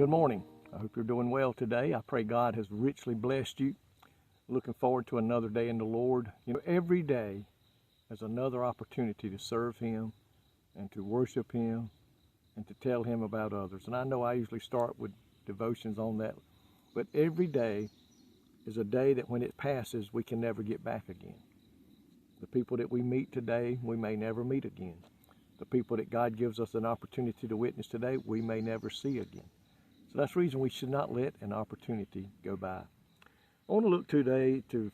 Good morning. I hope you're doing well today. I pray God has richly blessed you. Looking forward to another day in the Lord. You know, every day is another opportunity to serve Him and to worship Him and to tell Him about others. And I know I usually start with devotions on that, but every day is a day that when it passes, we can never get back again. The people that we meet today, we may never meet again. The people that God gives us an opportunity to witness today, we may never see again. So that's the reason we should not let an opportunity go by. I want to look today to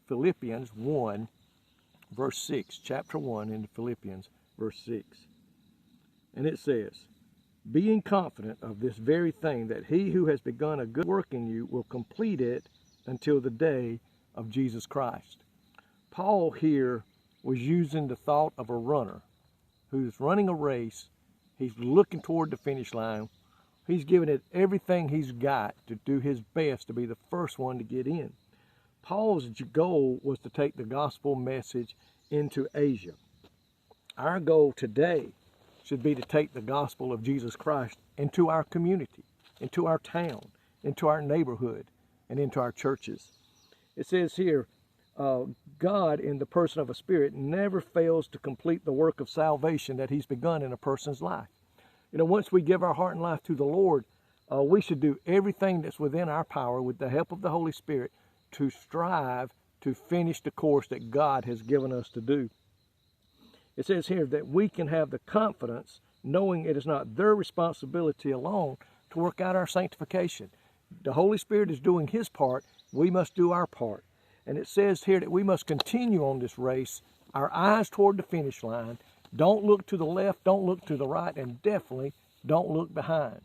Philippians 1, verse 6, chapter 1 in Philippians, verse 6. And it says, being confident of this very thing, that he who has begun a good work in you will complete it until the day of Jesus Christ. Paul here was using the thought of a runner who's running a race. He's looking toward the finish line. He's giving it everything he's got to do his best to be the first one to get in. Paul's goal was to take the gospel message into Asia. Our goal today should be to take the gospel of Jesus Christ into our community, into our town, into our neighborhood, and into our churches. It says here, God in the person of a spirit never fails to complete the work of salvation that He's begun in a person's life. You know, once we give our heart and life to the Lord, we should do everything that's within our power with the help of the Holy Spirit to strive to finish the course that God has given us to do. It says here that we can have the confidence knowing it is not their responsibility alone to work out our sanctification. The Holy Spirit is doing His part. We must do our part. And it says here that we must continue on this race, our eyes toward the finish line. Don't look to the left, don't look to the right, and definitely don't look behind.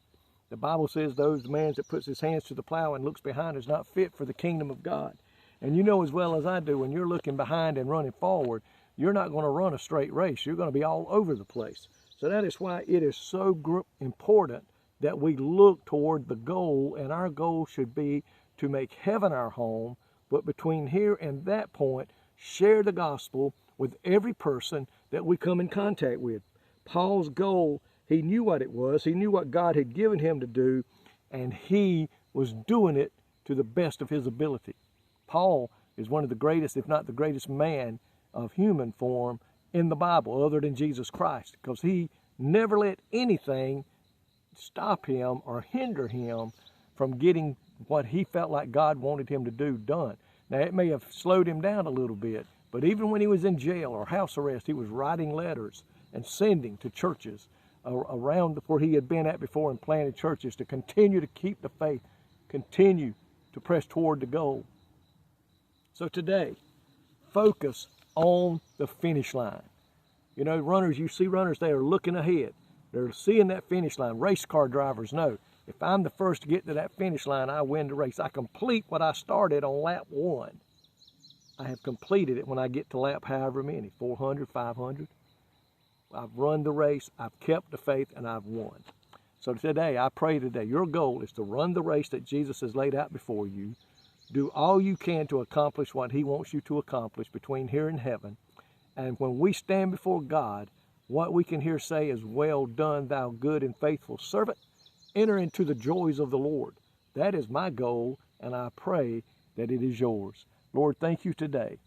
The Bible says those man that puts his hands to the plow and looks behind is not fit for the kingdom of God. And you know as well as I do, when you're looking behind and running forward, you're not going to run a straight race. You're going to be all over the place. So that is why it is so important that we look toward the goal, and our goal should be to make heaven our home, but between here and that point, share the gospel with every person that we come in contact with. Paul's goal, he knew what it was. He knew what God had given him to do, and he was doing it to the best of his ability. Paul is one of the greatest, if not the greatest man of human form in the Bible, other than Jesus Christ, because he never let anything stop him or hinder him from getting what he felt like God wanted him to do done. Now, it may have slowed him down a little bit, but even when he was in jail or house arrest, he was writing letters and sending to churches around where he had been at before and planted churches to continue to keep the faith, continue to press toward the goal. So today, focus on the finish line. You know, runners, you see runners, they are looking ahead. They're seeing that finish line. Race car drivers know, if I'm the first to get to that finish line, I win the race. I complete what I started on lap 1. I have completed it when I get to lap however many, 400, 500. I've run the race, I've kept the faith, and I've won. So today, I pray today, your goal is to run the race that Jesus has laid out before you. Do all you can to accomplish what He wants you to accomplish between here and heaven. And when we stand before God, what we can hear say is, well done, thou good and faithful servant. Enter into the joys of the Lord. That is my goal, and I pray that it is yours. Lord, thank you today,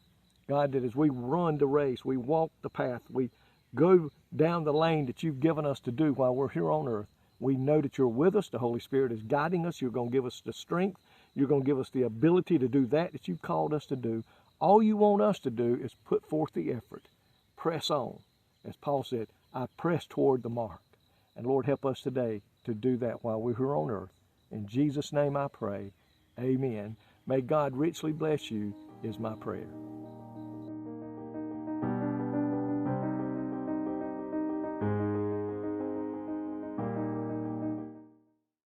God, that as we run the race, we walk the path, we go down the lane that you've given us to do while we're here on earth. We know that you're with us. The Holy Spirit is guiding us. You're going to give us the strength. You're going to give us the ability to do that you've called us to do. All you want us to do is put forth the effort. Press on. As Paul said, I press toward the mark. And Lord, help us today to do that while we're here on earth. In Jesus' name I pray, amen. May God richly bless you is my prayer.